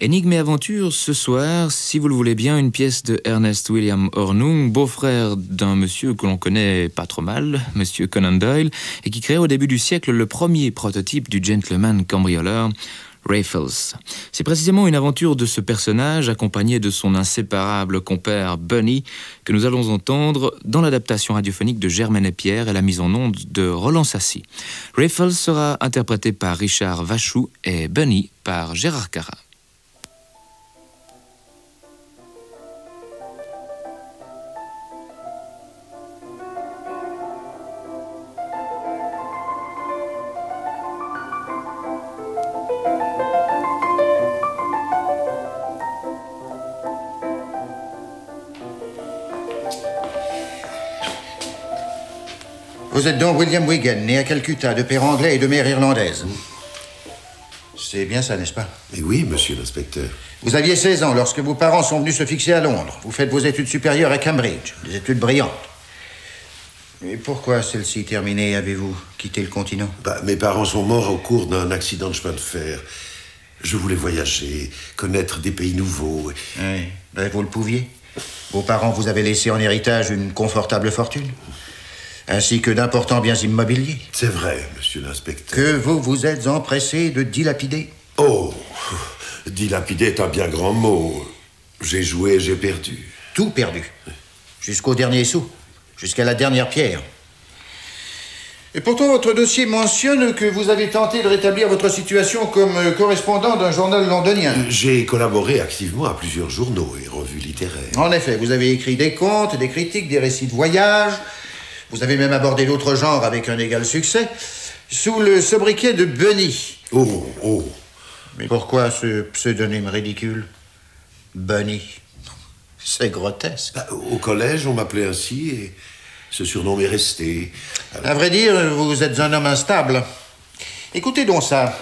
Énigme et aventure, ce soir, si vous le voulez bien, une pièce de Ernest William Hornung, beau-frère d'un monsieur que l'on connaît pas trop mal, monsieur Conan Doyle, et qui créa au début du siècle le premier prototype du gentleman cambrioleur, Raffles. C'est précisément une aventure de ce personnage, accompagné de son inséparable compère Bunny, que nous allons entendre dans l'adaptation radiophonique de Germaine et Pierre et la mise en onde de Roland Sassy. Raffles sera interprété par Richard Vachou et Bunny par Gérard Cara. Vous êtes donc William Wigan, né à Calcutta, de père anglais et de mère irlandaise. C'est bien ça, n'est-ce pas? Mais oui, monsieur l'inspecteur. Vous aviez 16 ans lorsque vos parents sont venus se fixer à Londres. Vous faites vos études supérieures à Cambridge, des études brillantes. Et pourquoi, celle-ci terminée, avez-vous quitté le continent? Mes parents sont morts au cours d'un accident de chemin de fer. Je voulais voyager, connaître des pays nouveaux. Oui, vous le pouviez. Vos parents vous avaient laissé en héritage une confortable fortune, ainsi que d'importants biens immobiliers. C'est vrai, monsieur l'inspecteur. Que vous vous êtes empressé de dilapider. Oh, dilapider est un bien grand mot. J'ai joué et j'ai perdu. Tout perdu. Jusqu'au dernier sou. Jusqu'à la dernière pierre. Et pourtant, votre dossier mentionne que vous avez tenté de rétablir votre situation comme correspondant d'un journal londonien. J'ai collaboré activement à plusieurs journaux et revues littéraires. En effet, vous avez écrit des contes, des critiques, des récits de voyage. Vous avez même abordé d'autres genres avec un égal succès, sous le sobriquet de Bunny. Oh. Mais pourquoi ce pseudonyme ridicule? Bunny. C'est grotesque. Au collège, on m'appelait ainsi et ce surnom m'est resté. Alors... À vrai dire, vous êtes un homme instable. Écoutez donc ça.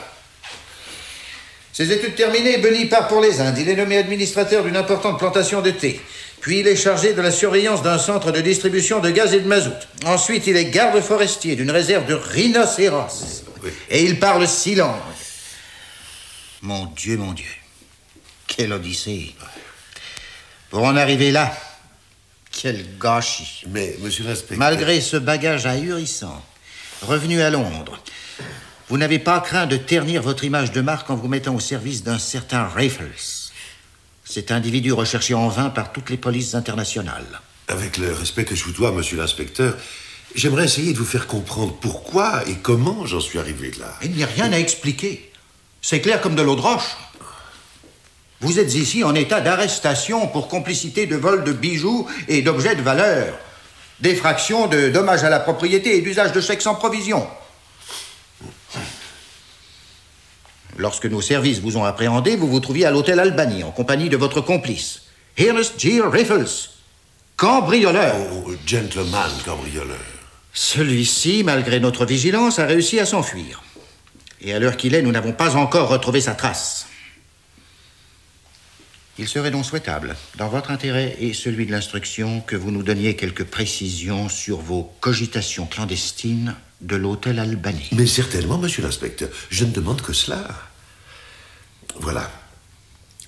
Ses études terminées, Bunny part pour les Indes. Il est nommé administrateur d'une importante plantation de thé. Puis il est chargé de la surveillance d'un centre de distribution de gaz et de mazout. Ensuite, il est garde forestier d'une réserve de rhinocéros. Oui. Et il parle 6 langues. Mon Dieu. Quelle odyssée. Pour en arriver là, quel gâchis. Mais, monsieur l'inspecteur... Malgré ce bagage ahurissant, revenu à Londres, vous n'avez pas craint de ternir votre image de marque en vous mettant au service d'un certain Raffles. Cet individu recherché en vain par toutes les polices internationales. Avec le respect que je vous dois, monsieur l'inspecteur, j'aimerais essayer de vous faire comprendre pourquoi et comment j'en suis arrivé là. Il n'y a rien à expliquer. C'est clair comme de l'eau de roche. Vous êtes ici en état d'arrestation pour complicité de vol de bijoux et d'objets de valeur, d'effraction de dommages à la propriété et d'usage de chèques sans provision. Lorsque nos services vous ont appréhendé, vous vous trouviez à l'hôtel Albany, en compagnie de votre complice, Ernest G. Raffles, cambrioleur. Oh, gentleman cambrioleur. Celui-ci, malgré notre vigilance, a réussi à s'enfuir. Et à l'heure qu'il est, nous n'avons pas encore retrouvé sa trace. Il serait donc souhaitable, dans votre intérêt et celui de l'instruction, que vous nous donniez quelques précisions sur vos cogitations clandestines de l'hôtel Albany. Mais certainement, monsieur l'inspecteur. Je ne demande que cela. Voilà.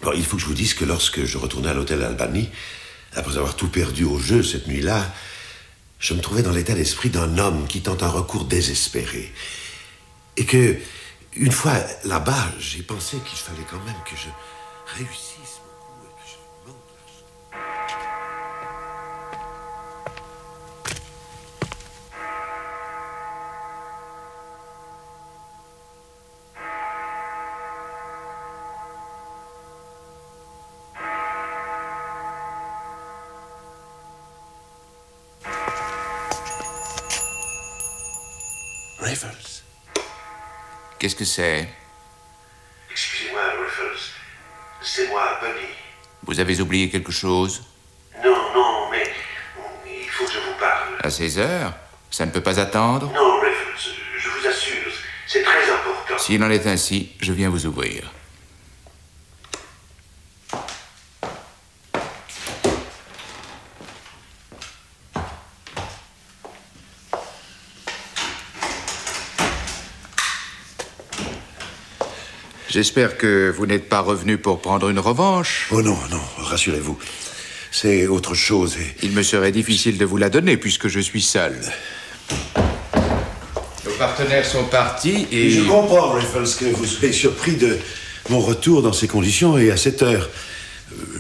Alors, il faut que je vous dise que lorsque je retournais à l'hôtel Albany, après avoir tout perdu au jeu cette nuit-là, je me trouvais dans l'état d'esprit d'un homme qui tente un recours désespéré. Et que, une fois là-bas, j'ai pensé qu'il fallait quand même que je réussisse mon coup et que je monte l'argent. Raffles. Qu'est-ce que c'est? Excusez-moi, Raffles. C'est moi, Bunny. Vous avez oublié quelque chose? Non, mais il faut que je vous parle. À 16 heures? Ça ne peut pas attendre? Non, Raffles, je vous assure, c'est très important. S'il en est ainsi, je viens vous ouvrir. J'espère que vous n'êtes pas revenu pour prendre une revanche. Oh non, non, rassurez-vous. C'est autre chose et... Il me serait difficile de vous la donner puisque je suis seul. Nos partenaires sont partis et... Je comprends, Raffles, que vous soyez surpris de mon retour dans ces conditions et à cette heure.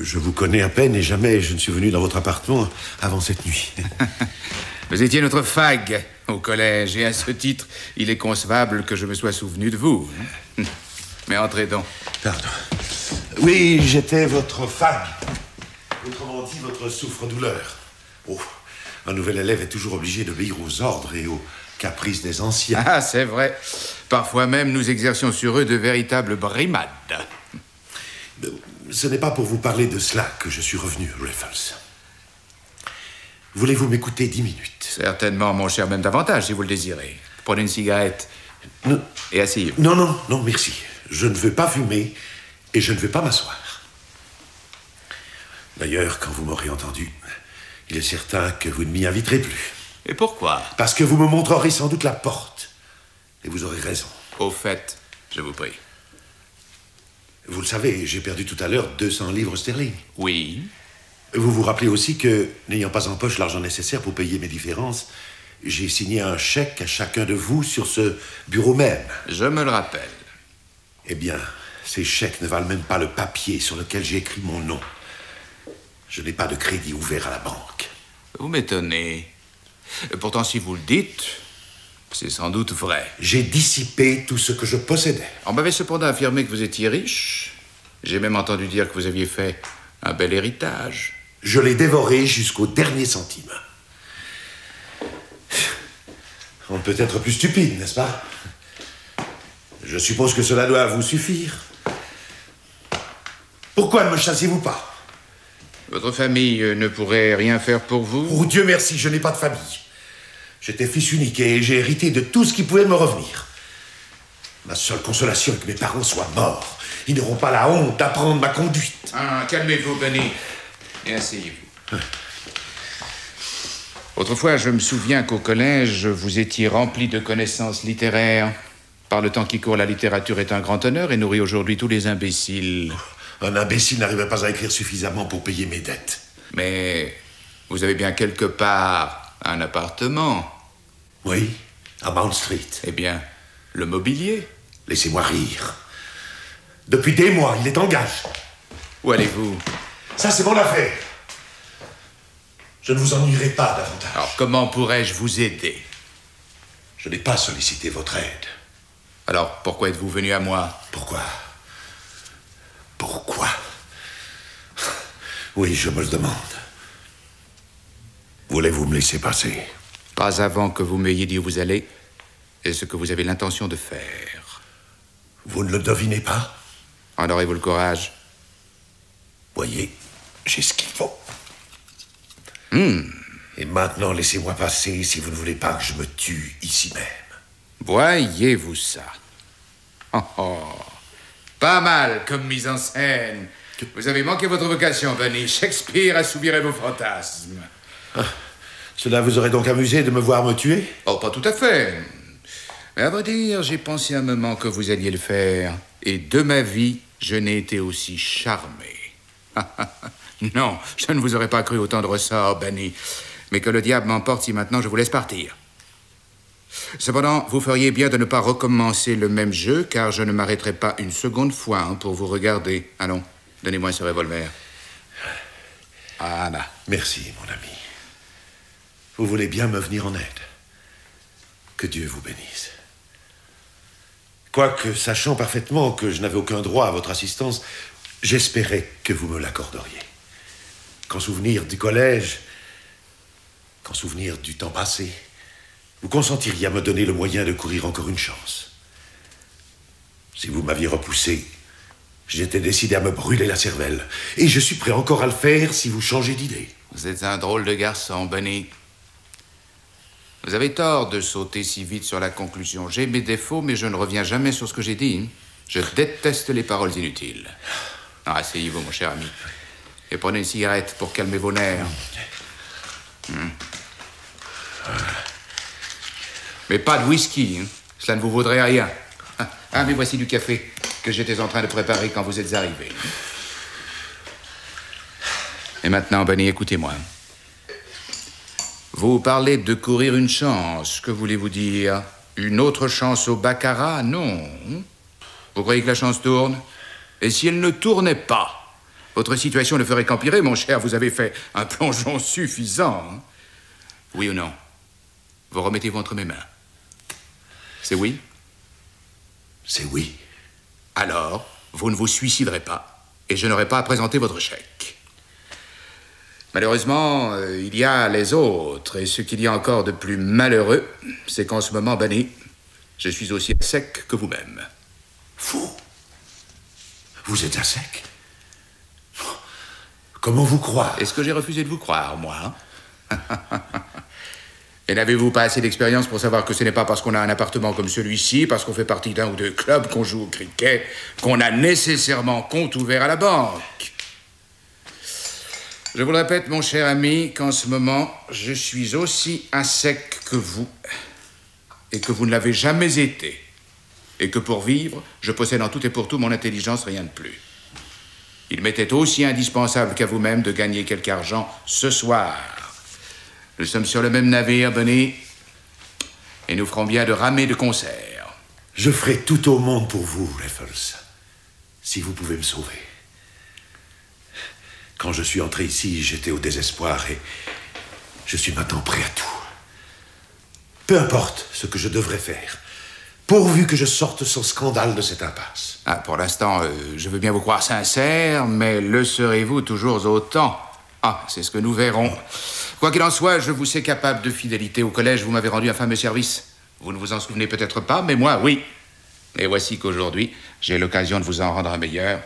Je vous connais à peine et jamais je ne suis venu dans votre appartement avant cette nuit. Vous étiez notre fag au collège et à ce titre, il est concevable que je me sois souvenu de vous. Mais entrez donc. Pardon. Oui, j'étais votre fag. Autrement dit, votre souffre-douleur. Oh, un nouvel élève est toujours obligé d'obéir aux ordres et aux caprices des anciens. Ah, c'est vrai. Parfois même, nous exercions sur eux de véritables brimades. Ce n'est pas pour vous parler de cela que je suis revenu, Raffles. Voulez-vous m'écouter 10 minutes? Certainement, mon cher, même davantage, si vous le désirez. Prenez une cigarette. Non. Et asseyez-vous. Non, non, non, merci. Je ne veux pas fumer et je ne veux pas m'asseoir. D'ailleurs, quand vous m'aurez entendu, il est certain que vous ne m'y inviterez plus. Et pourquoi? Parce que vous me montrerez sans doute la porte. Et vous aurez raison. Au fait, je vous prie. Vous le savez, j'ai perdu tout à l'heure 200 livres sterling. Oui. Vous vous rappelez aussi que, n'ayant pas en poche l'argent nécessaire pour payer mes différences, j'ai signé un chèque à chacun de vous sur ce bureau même. Je me le rappelle. Eh bien, ces chèques ne valent même pas le papier sur lequel j'ai écrit mon nom. Je n'ai pas de crédit ouvert à la banque. Vous m'étonnez. Pourtant, si vous le dites, c'est sans doute vrai. J'ai dissipé tout ce que je possédais. On m'avait cependant affirmé que vous étiez riche. J'ai même entendu dire que vous aviez fait un bel héritage. Je l'ai dévoré jusqu'au dernier centime. On peut être plus stupide, n'est-ce pas? Je suppose que cela doit vous suffire. Pourquoi ne me chassez-vous pas? Votre famille ne pourrait rien faire pour vous? Oh, Dieu merci, je n'ai pas de famille. J'étais fils unique et j'ai hérité de tout ce qui pouvait me revenir. Ma seule consolation est que mes parents soient morts. Ils n'auront pas la honte d'apprendre ma conduite. Ah, calmez-vous, Benny. Et asseyez-vous. Autrefois, je me souviens qu'au collège, vous étiez rempli de connaissances littéraires. Par le temps qui court, la littérature est un grand honneur et nourrit aujourd'hui tous les imbéciles. Un imbécile n'arrivait pas à écrire suffisamment pour payer mes dettes. Mais vous avez bien quelque part un appartement. Oui, à Mount Street. Eh bien, le mobilier. Laissez-moi rire. Depuis des mois, il est en gage. Où allez-vous? Ça, c'est mon affaire. Je ne vous ennuierai pas davantage. Alors, comment pourrais-je vous aider? Je n'ai pas sollicité votre aide. Alors, pourquoi êtes-vous venu à moi? Pourquoi? Pourquoi? Oui, je me le demande. Voulez-vous me laisser passer? Pas avant que vous m'ayez dit où vous allez et ce que vous avez l'intention de faire. Vous ne le devinez pas? En aurez-vous le courage? Voyez, j'ai ce qu'il faut. Hmm. Et maintenant, laissez-moi passer si vous ne voulez pas que je me tue ici même. Voyez-vous ça? Oh, oh. Pas mal comme mise en scène. Vous avez manqué votre vocation, Benny. Shakespeare assouvirait vos fantasmes. Ah, cela vous aurait donc amusé de me voir me tuer? Oh, pas tout à fait. Mais à vrai dire, j'ai pensé un moment que vous alliez le faire. Et de ma vie, je n'ai été aussi charmé. Non, je ne vous aurais pas cru autant de ressort, Benny. Mais que le diable m'emporte si maintenant je vous laisse partir. Cependant, vous feriez bien de ne pas recommencer le même jeu, car je ne m'arrêterai pas une seconde fois pour vous regarder. Allons, donnez-moi ce revolver. Voilà. Merci, mon ami. Vous voulez bien me venir en aide. Que Dieu vous bénisse. Quoique, sachant parfaitement que je n'avais aucun droit à votre assistance, j'espérais que vous me l'accorderiez. Qu'en souvenir du collège, qu'en souvenir du temps passé, vous consentiriez à me donner le moyen de courir encore une chance. Si vous m'aviez repoussé, j'étais décidé à me brûler la cervelle. Et je suis prêt encore à le faire si vous changez d'idée. Vous êtes un drôle de garçon, Benny. Vous avez tort de sauter si vite sur la conclusion. J'ai mes défauts, mais je ne reviens jamais sur ce que j'ai dit. Je déteste les paroles inutiles. Ah, asseyez-vous, mon cher ami. Et prenez une cigarette pour calmer vos nerfs. Mais pas de whisky, hein. Cela ne vous vaudrait rien. Ah, mais voici du café. que j'étais en train de préparer quand vous êtes arrivé. Et maintenant, Bunny, écoutez-moi. Vous parlez de courir une chance. Que voulez-vous dire? Une autre chance au baccarat? Non. Vous croyez que la chance tourne? Et si elle ne tournait pas, votre situation ne ferait qu'empirer, mon cher. Vous avez fait un plongeon suffisant. Oui ou non? Vous remettez-vous entre mes mains? C'est oui? C'est oui. Alors, vous ne vous suiciderez pas. Et je n'aurai pas à présenter votre chèque. Malheureusement, il y a les autres. Et ce qu'il y a encore de plus malheureux, c'est qu'en ce moment, Bunny, je suis aussi à sec que vous-même. Vous? Vous êtes à sec? Comment vous croire? Est-ce que j'ai refusé de vous croire, moi? Et n'avez-vous pas assez d'expérience pour savoir que ce n'est pas parce qu'on a un appartement comme celui-ci, parce qu'on fait partie d'un ou deux clubs, qu'on joue au cricket, qu'on a nécessairement compte ouvert à la banque? Je vous le répète, mon cher ami, qu'en ce moment, je suis aussi à sec que vous, et que vous ne l'avez jamais été, et que pour vivre, je possède en tout et pour tout mon intelligence, rien de plus. Il m'était aussi indispensable qu'à vous-même de gagner quelque argent ce soir. Nous sommes sur le même navire, Bunny, et nous ferons bien de ramer de concert. Je ferai tout au monde pour vous, Raffles, si vous pouvez me sauver. Quand je suis entré ici, j'étais au désespoir et je suis maintenant prêt à tout. Peu importe ce que je devrais faire, pourvu que je sorte sans scandale de cette impasse. Ah, pour l'instant, je veux bien vous croire sincère, mais le serez-vous toujours autant? Ah, c'est ce que nous verrons. Quoi qu'il en soit, je vous sais capable de fidélité. Au collège, vous m'avez rendu un fameux service. Vous ne vous en souvenez peut-être pas, mais moi, oui. Et voici qu'aujourd'hui, j'ai l'occasion de vous en rendre un meilleur.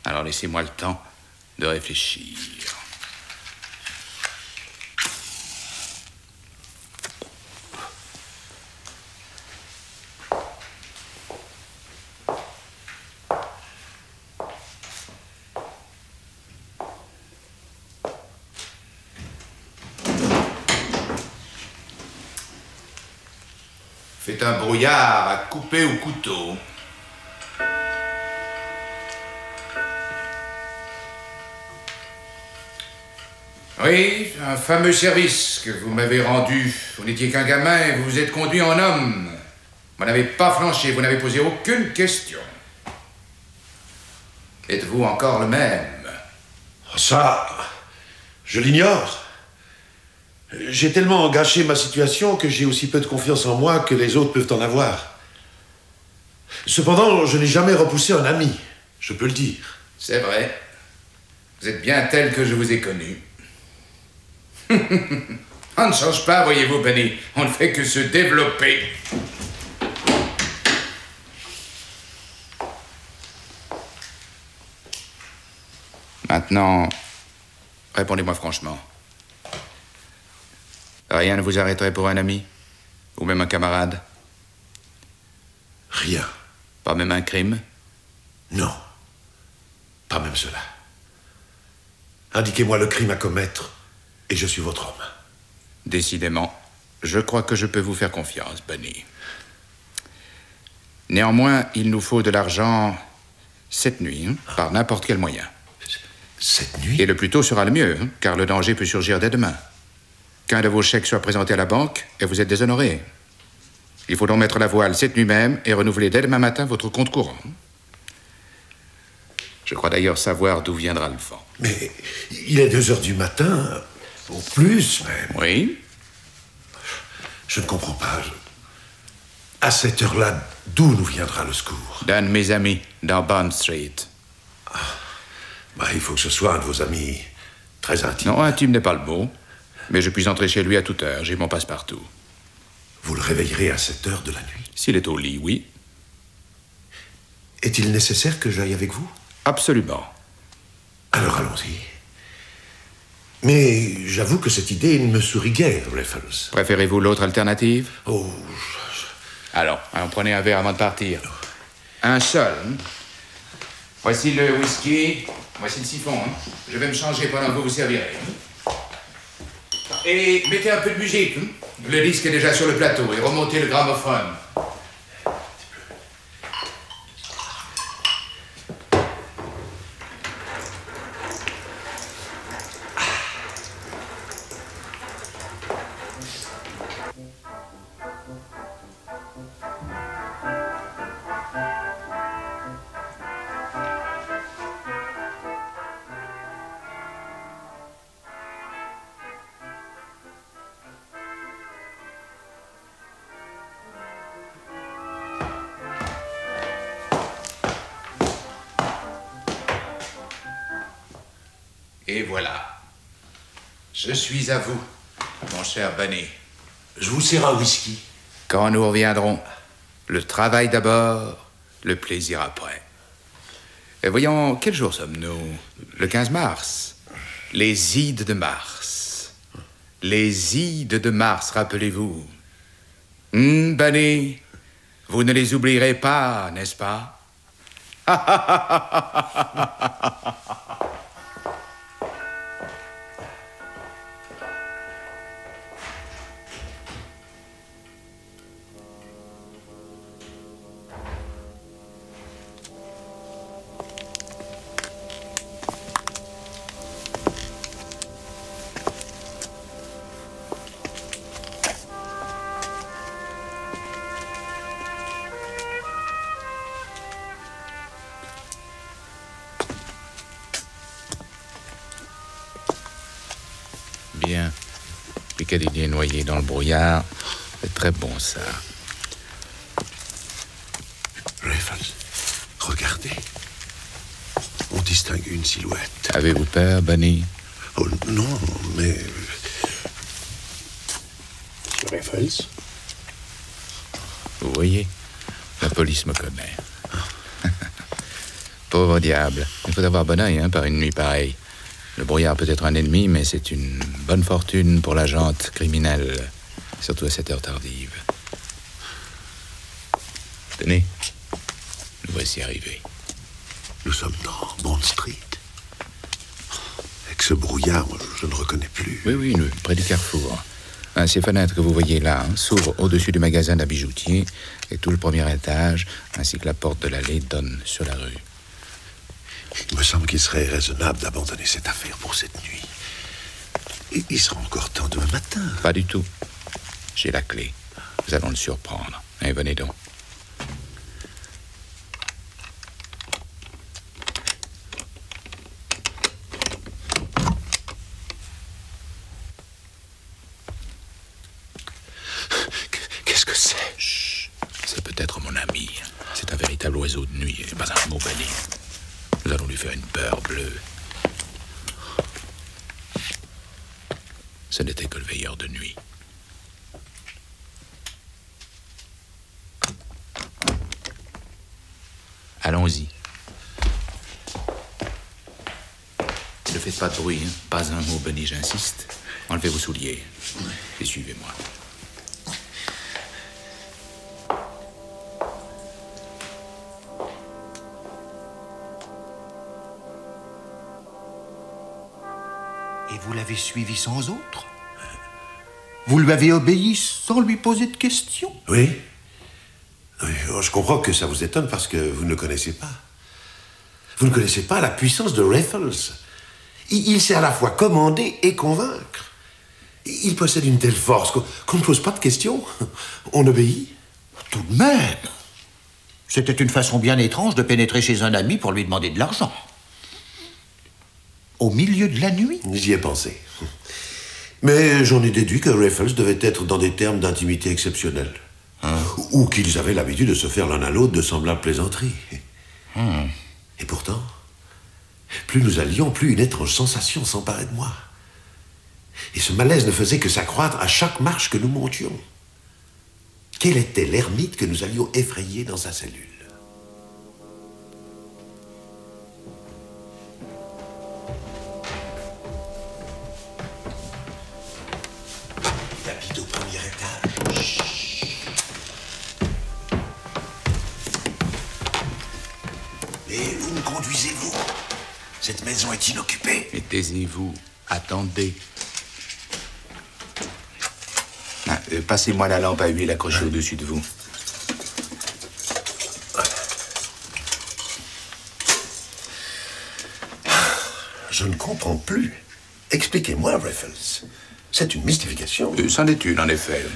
Alors laissez-moi le temps de réfléchir. Faites un brouillard à couper au couteau. Oui, un fameux service que vous m'avez rendu. Vous n'étiez qu'un gamin et vous vous êtes conduit en homme. Vous n'avez pas flanché, vous n'avez posé aucune question. Êtes-vous encore le même? Ça, je l'ignore. J'ai tellement gâché ma situation que j'ai aussi peu de confiance en moi que les autres peuvent en avoir. Cependant, je n'ai jamais repoussé un ami, je peux le dire. C'est vrai. Vous êtes bien tel que je vous ai connu. On ne change pas, voyez-vous, Bunny. On ne fait que se développer. Maintenant, répondez-moi franchement. Rien ne vous arrêterait pour un ami? Ou même un camarade? Rien. Pas même un crime? Non. Pas même cela. Indiquez-moi le crime à commettre et je suis votre homme. Décidément, je crois que je peux vous faire confiance, Bunny. Néanmoins, il nous faut de l'argent cette nuit, par n'importe quel moyen. Cette nuit? Et le plus tôt sera le mieux, car le danger peut surgir dès demain. Qu'un de vos chèques soit présenté à la banque et vous êtes déshonoré. Il faut donc mettre la voile cette nuit même et renouveler dès demain matin votre compte courant. Je crois d'ailleurs savoir d'où viendra le vent. Mais il est 2 heures du matin, au plus même. Oui? Je ne comprends pas. À cette heure-là, d'où nous viendra le secours? D'un de mes amis, dans Bond Street. Il faut que ce soit un de vos amis très intime. Non, intime n'est pas le mot. Mais je puis entrer chez lui à toute heure. J'ai mon passe-partout. Vous le réveillerez à cette heure de la nuit? S'il est au lit, oui. Est-il nécessaire que j'aille avec vous? Absolument. Alors allons-y. Mais j'avoue que cette idée ne me sourit guère, Raffles. Préférez-vous l'autre alternative? Oh, Alors, prenez un verre avant de partir. Un seul. Voici le whisky. Voici le siphon. Je vais me changer pendant que vous vous servirez. Et mettez un peu de musique. Le disque est déjà sur le plateau et remontez le gramophone. Et voilà. Je suis à vous, mon cher Bunny. Je vous sers un whisky. Quand nous reviendrons, le travail d'abord, le plaisir après. Et voyons, quel jour sommes-nous? Le 15 mars. Les Ides de mars. Les Ides de mars, rappelez-vous. Bunny, vous ne les oublierez pas, n'est-ce pas? Bien. Piccadilly est noyé dans le brouillard. C'est très bon, ça. Raffles, regardez. On distingue une silhouette. Avez-vous peur, Bunny? Oh, non, mais... Raffles? Vous voyez, la police me connaît. Pauvre diable. Il faut avoir bon œil, hein, par une nuit pareille. Le brouillard peut être un ennemi, mais c'est une bonne fortune pour la gente criminelle, surtout à cette heure tardive. Tenez, nous voici arrivés. Nous sommes dans Bond Street. Avec ce brouillard, je ne reconnais plus. Oui, près du carrefour. Ces fenêtres que vous voyez là s'ouvrent au-dessus du magasin d'un bijoutier, et tout le premier étage, ainsi que la porte de l'allée, donne sur la rue. Il me semble qu'il serait raisonnable d'abandonner cette affaire pour cette nuit. Il sera encore temps demain matin. Pas du tout. J'ai la clé. Nous allons le surprendre. Allez, venez donc. Qu'est-ce que c'est? Chut. C'est peut-être mon ami. C'est un véritable oiseau de nuit et pas un mot banni. Nous allons lui faire une peur bleue. Ce n'était que le veilleur de nuit. Allons-y. Ne faites pas de bruit, hein. Pas un mot, Bunny, j'insiste. Enlevez vos souliers et suivez-moi. Et vous l'avez suivi sans autre? Vous lui avez obéi sans lui poser de questions? Oui. Je comprends que ça vous étonne parce que vous ne le connaissez pas. Vous ne connaissez pas la puissance de Raffles. Il sait à la fois commander et convaincre. Il possède une telle force qu'on ne pose pas de questions. On obéit. Tout de même. C'était une façon bien étrange de pénétrer chez un ami pour lui demander de l'argent. Au milieu de la nuit? J'y ai pensé. Mais j'en ai déduit que Raffles devait être dans des termes d'intimité exceptionnels. Ou qu'ils avaient l'habitude de se faire l'un à l'autre de semblables plaisanteries. Et pourtant, plus nous allions, plus une étrange sensation s'emparait de moi. Et ce malaise ne faisait que s'accroître à chaque marche que nous montions. Quel était l'ermite que nous allions effrayer dans sa cellule? Il habite au premier étage. Chut. Et où me conduisez-vous? Cette maison est inoccupée. Et taisez-vous. Attendez. Passez-moi la lampe à huile accrochée au-dessus de vous. Je ne comprends plus. Expliquez-moi, Raffles. C'est une mystification. C'en est une, en effet.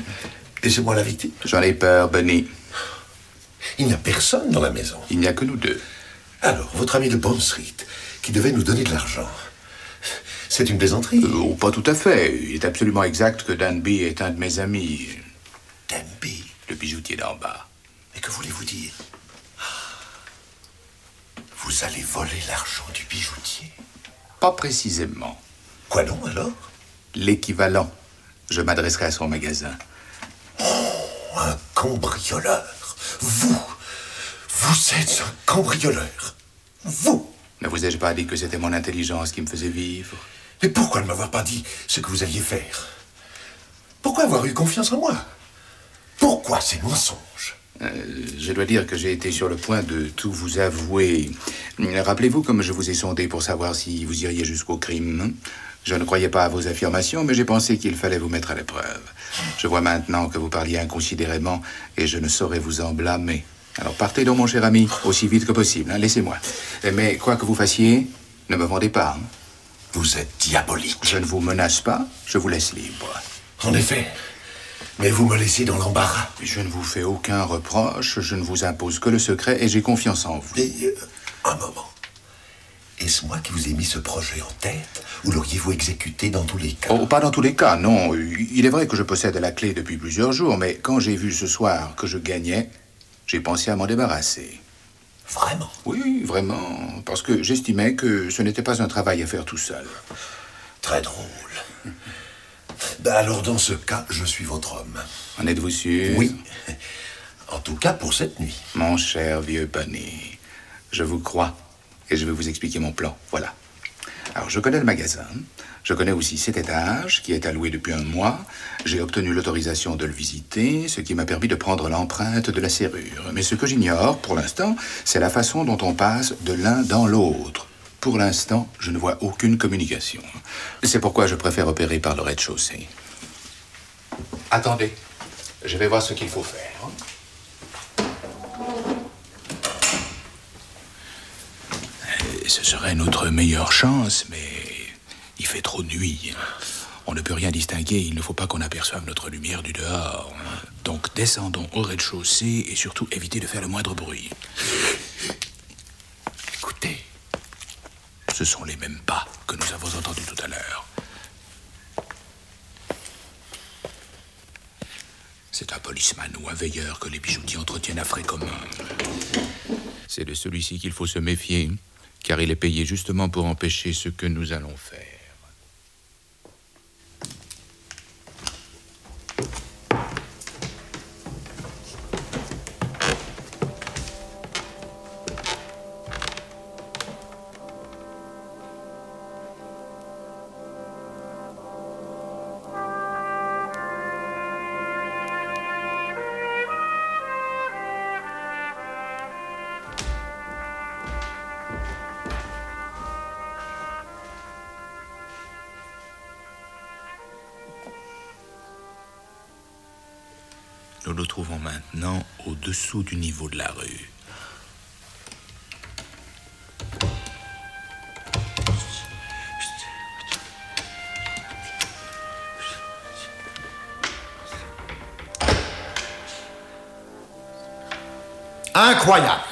Laissez-moi la victime. J'en ai peur, Bunny. Il n'y a personne dans la maison. Il n'y a que nous deux. Alors, votre ami de Bond Street, qui devait nous donner de l'argent, c'est une plaisanterie? Pas tout à fait. Il est absolument exact que Danby est un de mes amis. Danby? Le bijoutier d'en bas. Mais que voulez-vous dire? Vous allez voler l'argent du bijoutier? Pas précisément. Quoi donc, alors? L'équivalent. Je m'adresserai à son magasin. Oh, un cambrioleur. Vous êtes un cambrioleur. Vous. Ne vous ai-je pas dit que c'était mon intelligence qui me faisait vivre? Mais pourquoi ne m'avoir pas dit ce que vous alliez faire? Pourquoi avoir eu confiance en moi? Pourquoi ces mensonges? Je dois dire que j'ai été sur le point de tout vous avouer. Rappelez-vous comme je vous ai sondé pour savoir si vous iriez jusqu'au crime. Je ne croyais pas à vos affirmations, mais j'ai pensé qu'il fallait vous mettre à l'épreuve. Je vois maintenant que vous parliez inconsidérément et je ne saurais vous en blâmer. Alors partez donc, mon cher ami, aussi vite que possible, hein, laissez-moi. Mais quoi que vous fassiez, ne me vendez pas. Hein. Vous êtes diabolique. Je ne vous menace pas, je vous laisse libre. En effet. Mais vous me laissez dans l'embarras. Je ne vous fais aucun reproche, je ne vous impose que le secret et j'ai confiance en vous. Et, un moment. Est-ce moi qui vous ai mis ce projet en tête ou l'auriez-vous exécuté dans tous les cas? Oh, pas dans tous les cas, non. Il est vrai que je possède la clé depuis plusieurs jours, mais quand j'ai vu ce soir que je gagnais, j'ai pensé à m'en débarrasser. Vraiment? Oui, vraiment. Parce que j'estimais que ce n'était pas un travail à faire tout seul. Très drôle. Ben alors, dans ce cas, je suis votre homme. En êtes-vous sûr? Oui. En tout cas, pour cette nuit. Mon cher vieux Bunny, je vous crois. Et je vais vous expliquer mon plan. Voilà. Alors, je connais le magasin. Je connais aussi cet étage, qui est alloué depuis un mois. J'ai obtenu l'autorisation de le visiter, ce qui m'a permis de prendre l'empreinte de la serrure. Mais ce que j'ignore, pour l'instant, c'est la façon dont on passe de l'un dans l'autre. Pour l'instant, je ne vois aucune communication. C'est pourquoi je préfère opérer par le rez-de-chaussée. Attendez. Je vais voir ce qu'il faut faire. Ce serait notre meilleure chance, mais il fait trop nuit. On ne peut rien distinguer, il ne faut pas qu'on aperçoive notre lumière du dehors. Donc descendons au rez-de-chaussée et surtout évitez de faire le moindre bruit. Écoutez, ce sont les mêmes pas que nous avons entendus tout à l'heure. C'est un policeman ou un veilleur que les bijoutiers entretiennent à frais communs. C'est de celui-ci qu'il faut se méfier, car il est payé justement pour empêcher ce que nous allons faire. Nous nous trouvons maintenant au-dessous du niveau de la rue. Incroyable.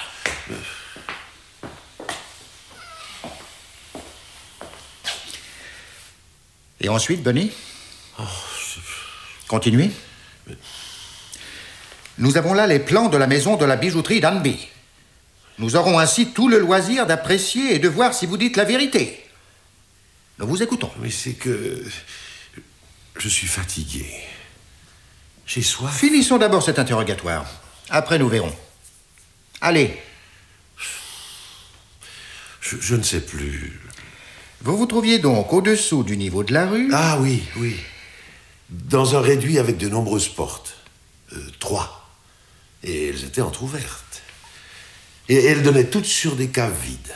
Et ensuite, Bunny? Continuez. Nous avons là les plans de la maison de la bijouterie Danby. Nous aurons ainsi tout le loisir d'apprécier et de voir si vous dites la vérité. Nous vous écoutons. Mais c'est que... je suis fatigué. J'ai soif. Finissons d'abord cet interrogatoire. Après, nous verrons. Allez. Je ne sais plus. Vous vous trouviez donc au-dessous du niveau de la rue? Ah oui, oui. Dans un réduit avec de nombreuses portes. 3. Et elles étaient entr'ouvertes. Et elles donnaient toutes sur des caves vides.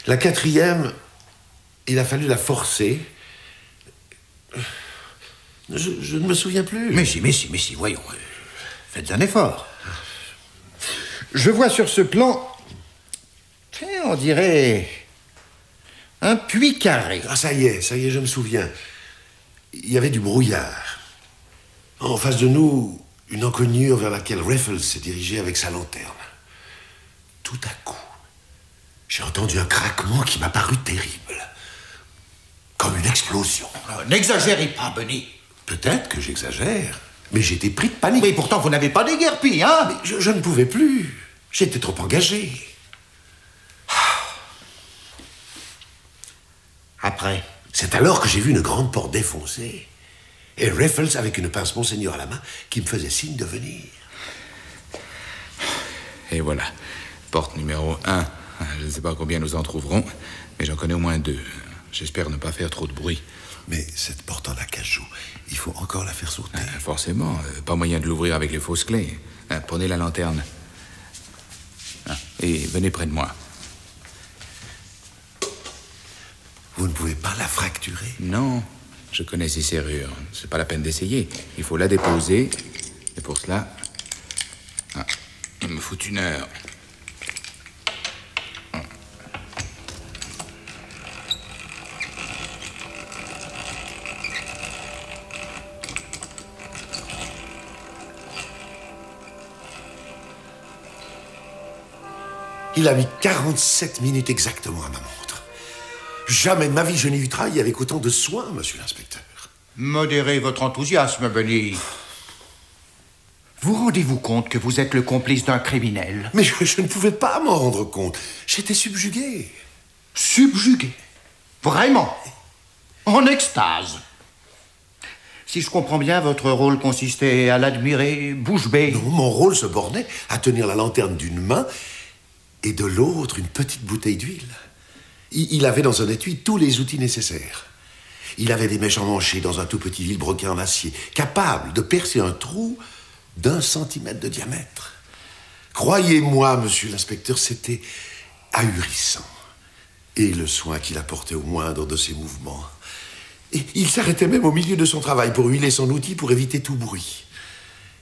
La 4e, il a fallu la forcer. Je ne me souviens plus. Mais si, voyons. Faites un effort. Je vois sur ce plan... on dirait... un puits carré. Ah, ça y est, je me souviens. Il y avait du brouillard. En face de nous, une encoignure vers laquelle Raffles s'est dirigé avec sa lanterne. Tout à coup, j'ai entendu un craquement qui m'a paru terrible. Comme une explosion. N'exagérez pas, Bunny. Peut-être que j'exagère, mais j'étais pris de panique. Mais pourtant, vous n'avez pas déguerpi, hein? Mais je ne pouvais plus. J'étais trop engagé. Après? C'est alors que j'ai vu une grande porte défoncée. Et Raffles avec une pince Monseigneur à la main qui me faisait signe de venir. Et voilà. Porte numéro 1. Je ne sais pas combien nous en trouverons, mais j'en connais au moins 2. J'espère ne pas faire trop de bruit. Mais cette porte en acajou, il faut encore la faire sauter. Forcément. Pas moyen de l'ouvrir avec les fausses clés. Prenez la lanterne. Et venez près de moi. Vous ne pouvez pas la fracturer? Non. Je connais ces serrures. C'est pas la peine d'essayer. Il faut la déposer. Et pour cela... il me faut 1 heure. Il a mis 47 minutes exactement à ma montre. Jamais de ma vie je n'ai eu travaillé avec autant de soin, monsieur l'inspecteur. Modérez votre enthousiasme, Bunny. Vous rendez-vous compte que vous êtes le complice d'un criminel? Mais je ne pouvais pas m'en rendre compte. J'étais subjugué. Subjugué? Vraiment? En extase? Si je comprends bien, votre rôle consistait à l'admirer bouche bée. Non, mon rôle se bornait à tenir la lanterne d'une main et de l'autre une petite bouteille d'huile. Il avait dans un étui tous les outils nécessaires. Il avait des mèches emmanchées dans un tout petit vilebrequin en acier, capable de percer un trou d'1 centimètre de diamètre. Croyez-moi, monsieur l'inspecteur, c'était ahurissant. Et le soin qu'il apportait au moindre de ses mouvements. Et il s'arrêtait même au milieu de son travail pour huiler son outil pour éviter tout bruit.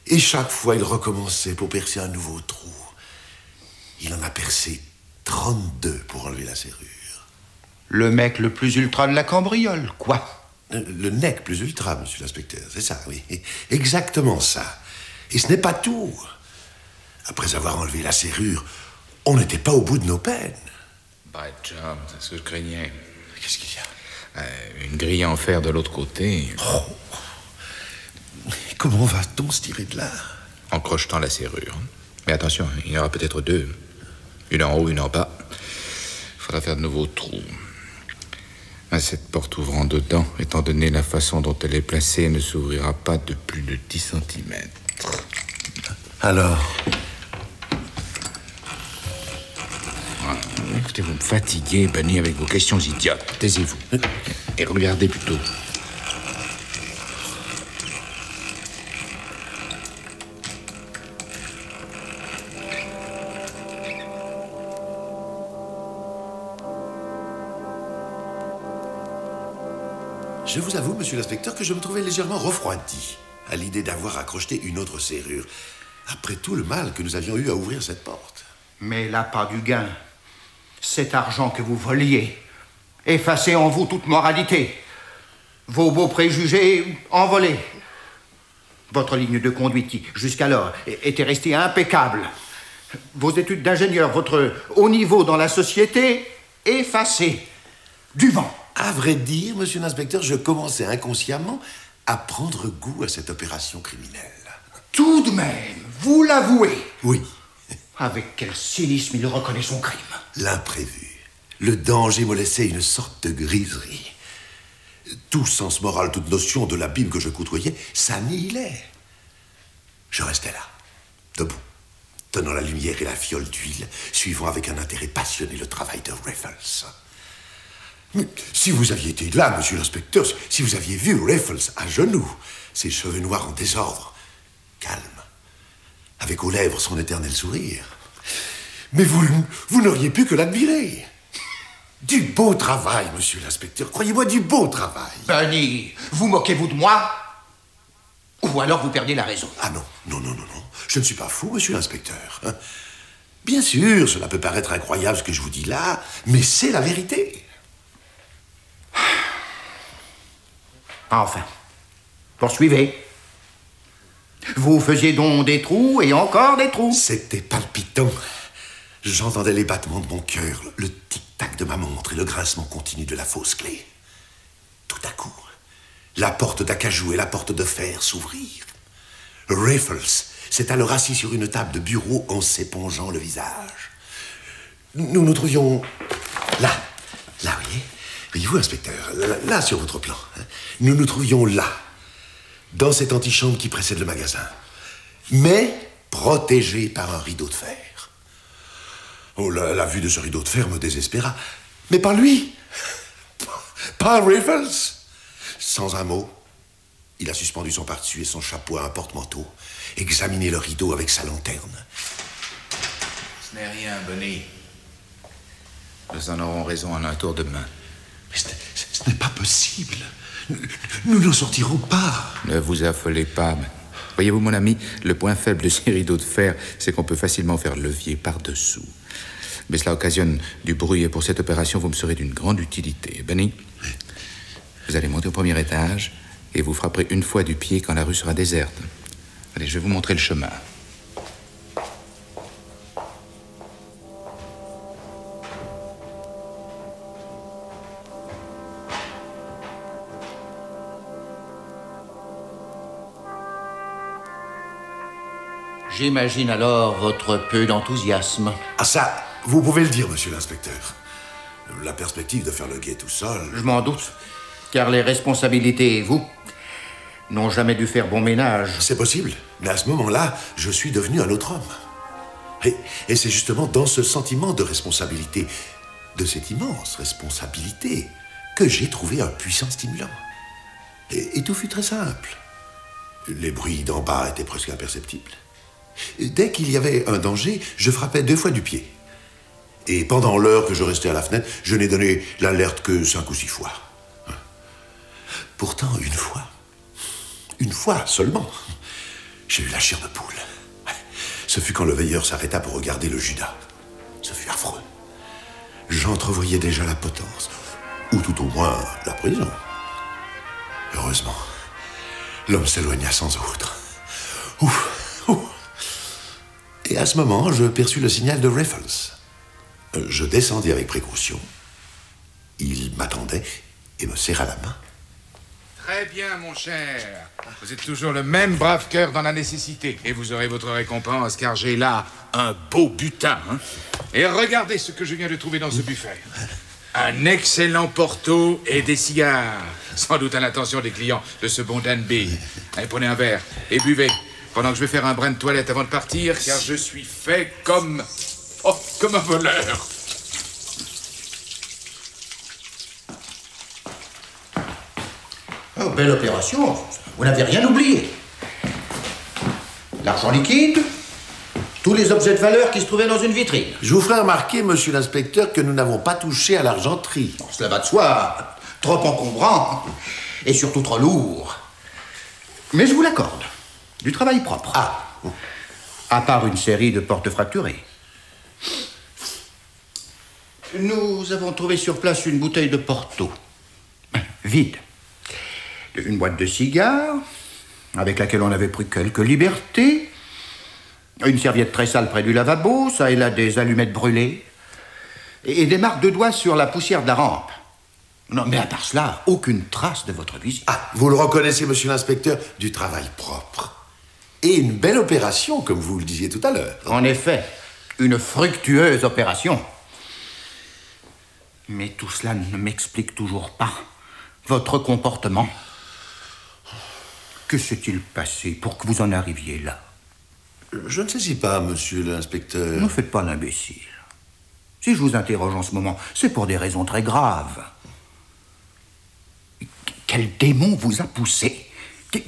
Et chaque fois, il recommençait pour percer un nouveau trou. Il en a percé 32 pour enlever la serrure. Le mec le plus ultra de la cambriole, quoi. Le nec plus ultra, monsieur l'inspecteur, c'est ça, oui. Exactement ça. Et ce n'est pas tout. Après avoir enlevé la serrure, on n'était pas au bout de nos peines. By job, c'est ce que je craignais. Qu'est-ce qu'il y a? Une grille en fer de l'autre côté. Oh. Comment va-t-on se tirer de là? En crochetant la serrure. Mais attention, il y en aura peut-être 2. Une en haut, une en bas. Il faudra faire de nouveaux trous. Cette porte ouvrant dedans, étant donné la façon dont elle est placée, ne s'ouvrira pas de plus de 10 cm. Alors? Écoutez, vous me fatiguez, Bunny, avec vos questions idiotes. Taisez-vous. Et regardez plutôt. Je vous avoue, monsieur l'inspecteur, que je me trouvais légèrement refroidi à l'idée d'avoir à crocheter une autre serrure, après tout le mal que nous avions eu à ouvrir cette porte. Mais l'appât du gain, cet argent que vous voliez, effacez en vous toute moralité. Vos beaux préjugés envolés. Votre ligne de conduite qui, jusqu'alors, était restée impeccable. Vos études d'ingénieur, votre haut niveau dans la société, effacés. Du vent. À vrai dire, monsieur l'inspecteur, je commençais inconsciemment à prendre goût à cette opération criminelle. Tout de même, vous l'avouez. Oui. Avec quel cynisme il reconnaît son crime. L'imprévu. Le danger me laissait une sorte de griserie. Tout sens moral, toute notion de l'abîme que je côtoyais s'annihilait. Je restais là, debout, tenant la lumière et la fiole d'huile, suivant avec un intérêt passionné le travail de Raffles. Mais si vous aviez été là, monsieur l'inspecteur, si vous aviez vu Raffles à genoux, ses cheveux noirs en désordre, calme, avec aux lèvres son éternel sourire, mais vous n'auriez pu que l'admirer. Du beau travail, monsieur l'inspecteur, croyez-moi, du beau travail. Bunny, vous moquez-vous de moi? Ou alors vous perdez la raison? Ah non, je ne suis pas fou, monsieur l'inspecteur. Bien sûr, cela peut paraître incroyable ce que je vous dis là, mais c'est la vérité. Enfin, poursuivez. Vous faisiez donc des trous et encore des trous. C'était palpitant. J'entendais les battements de mon cœur, le tic-tac de ma montre et le grincement continu de la fausse clé. Tout à coup, la porte d'acajou et la porte de fer s'ouvrirent. Raffles s'est alors assis sur une table de bureau en s'épongeant le visage. Nous nous trouvions là, vous voyez, Voyez-vous, inspecteur, là, sur votre plan, hein, nous nous trouvions là, dans cette antichambre qui précède le magasin, mais protégée par un rideau de fer. Oh, la vue de ce rideau de fer me désespéra. Mais pas lui. Pas Raffles. Sans un mot, il a suspendu son pardessus et son chapeau à un porte-manteau, examiné le rideau avec sa lanterne. Ce n'est rien, Bunny. Nous en aurons raison en un tour de main. Mais ce n'est pas possible. Nous n'en sortirons pas. Ne vous affolez pas. Voyez-vous, mon ami, le point faible de ces rideaux de fer, c'est qu'on peut facilement faire levier par-dessous. Mais cela occasionne du bruit et pour cette opération, vous me serez d'une grande utilité. Bunny, vous allez monter au premier étage et vous frapperez une fois du pied quand la rue sera déserte. Allez, je vais vous montrer le chemin. J'imagine alors votre peu d'enthousiasme. Ah ça, vous pouvez le dire, monsieur l'inspecteur. La perspective de faire le guet tout seul... Je m'en doute, car les responsabilités et vous n'ont jamais dû faire bon ménage. C'est possible, mais à ce moment-là, je suis devenu un autre homme. Et c'est justement dans ce sentiment de responsabilité, de cette immense responsabilité, que j'ai trouvé un puissant stimulant. Et tout fut très simple. Les bruits d'en bas étaient presque imperceptibles. Dès qu'il y avait un danger, je frappais 2 fois du pied. Et pendant l'heure que je restais à la fenêtre, je n'ai donné l'alerte que 5 ou 6 fois. Pourtant, une fois seulement, j'ai eu la chair de poule. Ce fut quand le veilleur s'arrêta pour regarder le Judas. Ce fut affreux. J'entrevoyais déjà la potence, ou tout au moins la prison. Heureusement, l'homme s'éloigna sans autre. Ouf. Et à ce moment, je perçus le signal de Raffles. Je descendis avec précaution. Il m'attendait et me serra la main. Très bien, mon cher. Vous êtes toujours le même brave cœur dans la nécessité. Et vous aurez votre récompense, car j'ai là un beau butin. Hein? Et regardez ce que je viens de trouver dans ce buffet. Un excellent porto et des cigares. Sans doute à l'intention des clients de ce bon Danby. Allez, prenez un verre et buvez. Pendant que je vais faire un brin de toilette avant de partir, car je suis fait comme... Oh, comme un voleur. Oh, belle opération. Vous n'avez rien oublié. L'argent liquide, tous les objets de valeur qui se trouvaient dans une vitrine. Je vous ferai remarquer, monsieur l'inspecteur, que nous n'avons pas touché à l'argenterie. Bon, cela va de soi. Trop encombrant. Et surtout trop lourd. Mais je vous l'accorde. Du travail propre. Ah. À part une série de portes fracturées. Nous avons trouvé sur place une bouteille de Porto. Vide. Une boîte de cigares, avec laquelle on avait pris quelques libertés. Une serviette très sale près du lavabo, ça et là des allumettes brûlées. Et des marques de doigts sur la poussière de la rampe. Non, mais à part cela, aucune trace de votre visite. Ah, vous le reconnaissez, monsieur l'inspecteur, du travail propre. Et une belle opération, comme vous le disiez tout à l'heure. En effet, une fructueuse opération. Mais tout cela ne m'explique toujours pas votre comportement. Que s'est-il passé pour que vous en arriviez là? Je ne saisis pas, monsieur l'inspecteur. Ne faites pas l'imbécile. Si je vous interroge en ce moment, c'est pour des raisons très graves. Quel démon vous a poussé?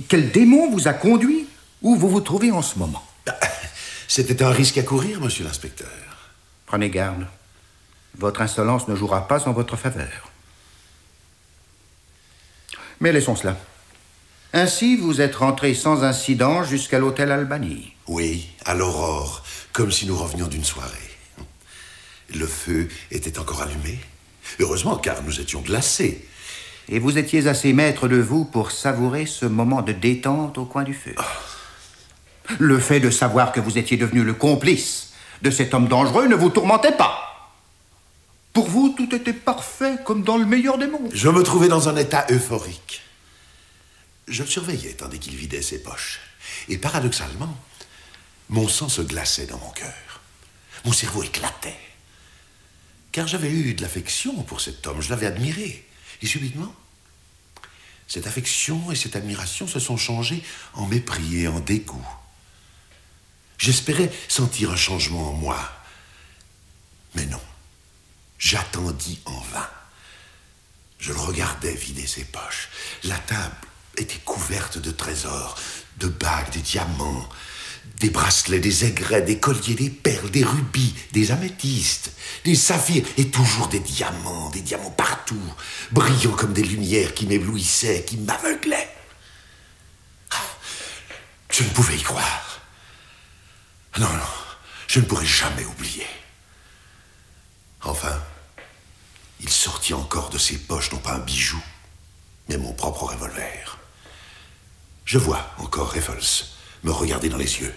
Quel démon vous a conduit où vous vous trouvez en ce moment? C'était un risque à courir, monsieur l'inspecteur. Prenez garde. Votre insolence ne jouera pas en votre faveur. Mais laissons cela. Ainsi, vous êtes rentré sans incident jusqu'à l'hôtel Albany. Oui, à l'aurore, comme si nous revenions d'une soirée. Le feu était encore allumé. Heureusement, car nous étions glacés. Et vous étiez assez maître de vous pour savourer ce moment de détente au coin du feu. Oh. Le fait de savoir que vous étiez devenu le complice de cet homme dangereux ne vous tourmentait pas. Pour vous, tout était parfait, comme dans le meilleur des mondes. Je me trouvais dans un état euphorique. Je le surveillais tandis qu'il vidait ses poches. Et paradoxalement, mon sang se glaçait dans mon cœur. Mon cerveau éclatait. Car j'avais eu de l'affection pour cet homme, je l'avais admiré. Et subitement, cette affection et cette admiration se sont changées en mépris et en dégoût. J'espérais sentir un changement en moi. Mais non, j'attendis en vain. Je le regardais vider ses poches. La table était couverte de trésors, de bagues, des diamants, des bracelets, des aigrets, des colliers, des perles, des rubis, des améthystes, des saphirs, et toujours des diamants partout, brillants comme des lumières qui m'éblouissaient, qui m'aveuglaient. Je ne pouvais y croire. Non, je ne pourrai jamais oublier. Enfin, il sortit encore de ses poches non pas un bijou, mais mon propre revolver. Je vois encore Raffles me regarder dans les yeux.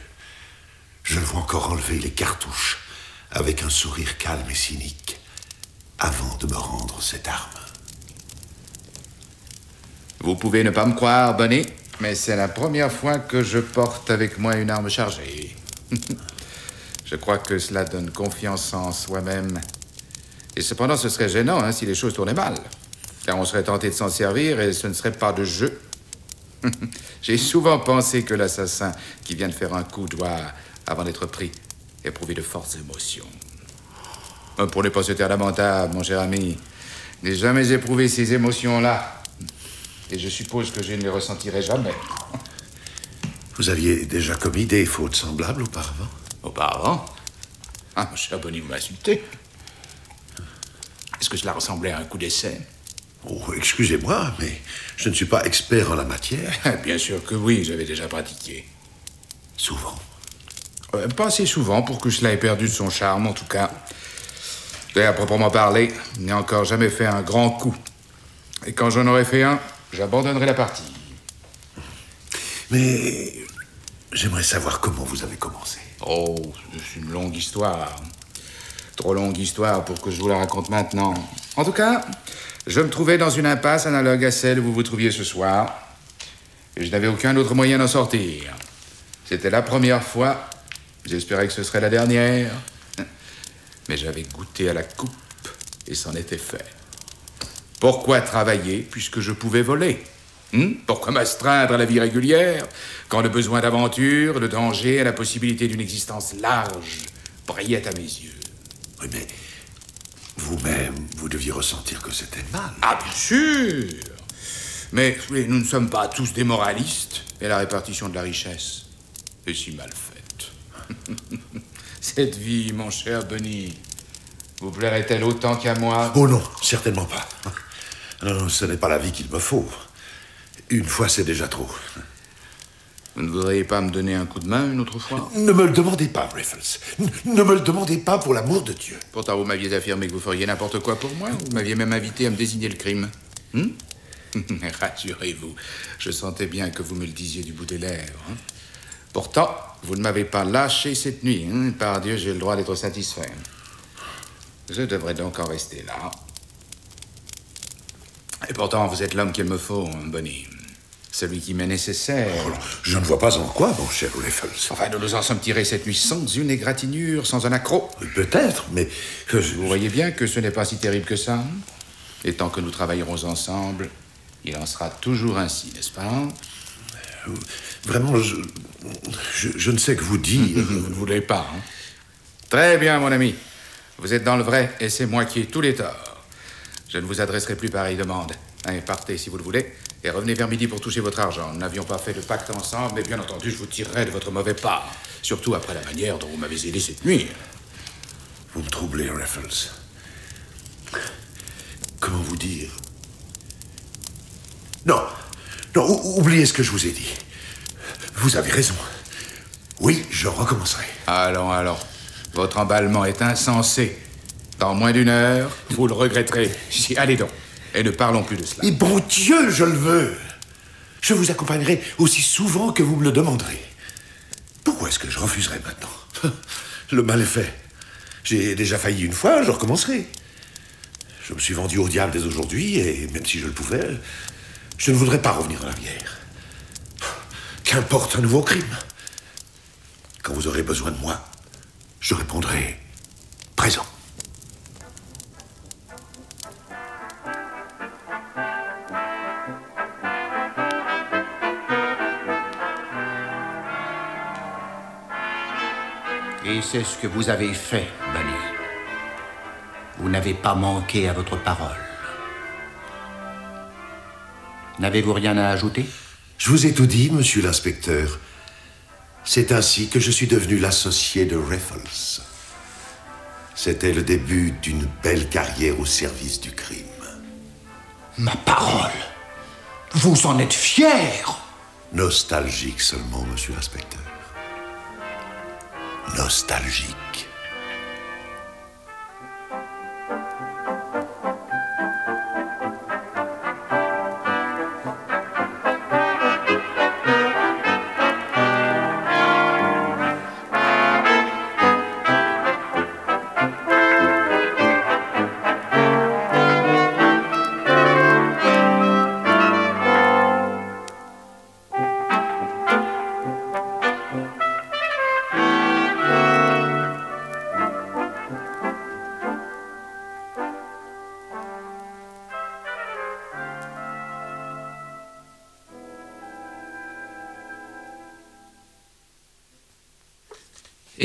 Je le vois encore enlever les cartouches avec un sourire calme et cynique avant de me rendre cette arme. Vous pouvez ne pas me croire, Bunny, mais c'est la première fois que je porte avec moi une arme chargée. Je crois que cela donne confiance en soi-même. Et cependant, ce serait gênant si les choses tournaient mal. Car on serait tenté de s'en servir et ce ne serait pas de jeu. J'ai souvent pensé que l'assassin qui vient de faire un coup doit, avant d'être pris, éprouver de fortes émotions. Pour ne pas se taire lamentable, mon cher ami, je n'ai jamais éprouvé ces émotions-là. Et je suppose que je ne les ressentirai jamais. Vous aviez déjà commis des fautes semblables auparavant? Auparavant? Ah, mon cher Bunny, vous m'insultez. Est-ce que cela ressemblait à un coup d'essai? Oh, excusez-moi, mais je ne suis pas expert en la matière. Bien sûr que oui, j'avais déjà pratiqué. Souvent? Pas assez souvent pour que cela ait perdu de son charme, en tout cas. Et à proprement parler, je n'ai encore jamais fait un grand coup. Et quand j'en aurai fait un, j'abandonnerai la partie. Mais j'aimerais savoir comment vous avez commencé. Oh, c'est une longue histoire. Trop longue histoire pour que je vous la raconte maintenant. En tout cas, je me trouvais dans une impasse analogue à celle où vous vous trouviez ce soir. Et je n'avais aucun autre moyen d'en sortir. C'était la première fois. J'espérais que ce serait la dernière. Mais j'avais goûté à la coupe et c'en était fait. Pourquoi travailler puisque je pouvais voler? Pourquoi m'astreindre à la vie régulière quand le besoin d'aventure, de danger et la possibilité d'une existence large brillaient à mes yeux? Oui, mais vous-même, vous deviez ressentir que c'était mal. Ah, bien sûr! Mais nous ne sommes pas tous des moralistes et la répartition de la richesse est si mal faite. Cette vie, mon cher Bunny, vous plairait-elle autant qu'à moi? Oh non, certainement pas. Non, ce n'est pas la vie qu'il me faut. Une fois, c'est déjà trop. Vous ne voudriez pas me donner un coup de main une autre fois? Ne me le demandez pas, Raffles. Ne me le demandez pas, pour l'amour de Dieu. Pourtant, vous m'aviez affirmé que vous feriez n'importe quoi pour moi. Vous m'aviez même invité à me désigner le crime. Rassurez-vous, je sentais bien que vous me le disiez du bout des lèvres. Pourtant, vous ne m'avez pas lâché cette nuit. Par Dieu, j'ai le droit d'être satisfait. Je devrais donc en rester là. Et pourtant, vous êtes l'homme qu'il me faut, Bunny. Celui qui m'est nécessaire. Oh, je ne vois pas en quoi, mon cher Raffles. Enfin, nous nous en sommes tirés cette nuit sans une égratignure, sans un accroc. Peut-être, mais... Vous voyez bien que ce n'est pas si terrible que ça. Et tant que nous travaillerons ensemble, il en sera toujours ainsi, n'est-ce pas? Vraiment, je ne sais que vous dire. Vous ne voulez pas, Très bien, mon ami. Vous êtes dans le vrai et c'est moi qui ai tous les torts. Je ne vous adresserai plus pareille demande. Allez, partez si vous le voulez et revenez vers midi pour toucher votre argent. Nous n'avions pas fait de pacte ensemble, mais bien entendu, je vous tirerai de votre mauvais pas. Surtout après la manière dont vous m'avez aidé cette nuit. Vous me troublez, Raffles. Comment vous dire? Non, oubliez ce que je vous ai dit. Vous avez raison. Oui, je recommencerai. Allons. Votre emballement est insensé. Dans moins d'une heure, vous le regretterez. Allez donc, et ne parlons plus de cela. Et bon Dieu, je le veux. Je vous accompagnerai aussi souvent que vous me le demanderez. Pourquoi est-ce que je refuserais maintenant? Le mal est fait. J'ai déjà failli une fois, je recommencerai. Je me suis vendu au diable dès aujourd'hui, et même si je le pouvais, je ne voudrais pas revenir en arrière. Qu'importe un nouveau crime. Quand vous aurez besoin de moi, je répondrai présent. Et c'est ce que vous avez fait, Bunny. Vous n'avez pas manqué à votre parole. N'avez-vous rien à ajouter? Je vous ai tout dit, monsieur l'inspecteur. C'est ainsi que je suis devenu l'associé de Raffles. C'était le début d'une belle carrière au service du crime. Ma parole! Vous en êtes fier! Nostalgique seulement, monsieur l'inspecteur. Nostalgique.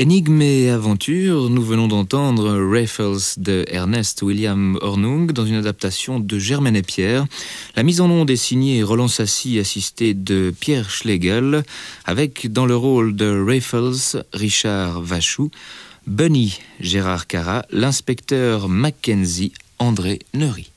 Énigme et aventure, nous venons d'entendre Raffles de Ernest William Hornung dans une adaptation de Germaine et Pierre. La mise en onde est signée Roland Sassy, assisté de Pierre Schlegel, avec dans le rôle de Raffles, Richard Vachou, Bunny, Gérard Cara, l'inspecteur Mackenzie, André Neury.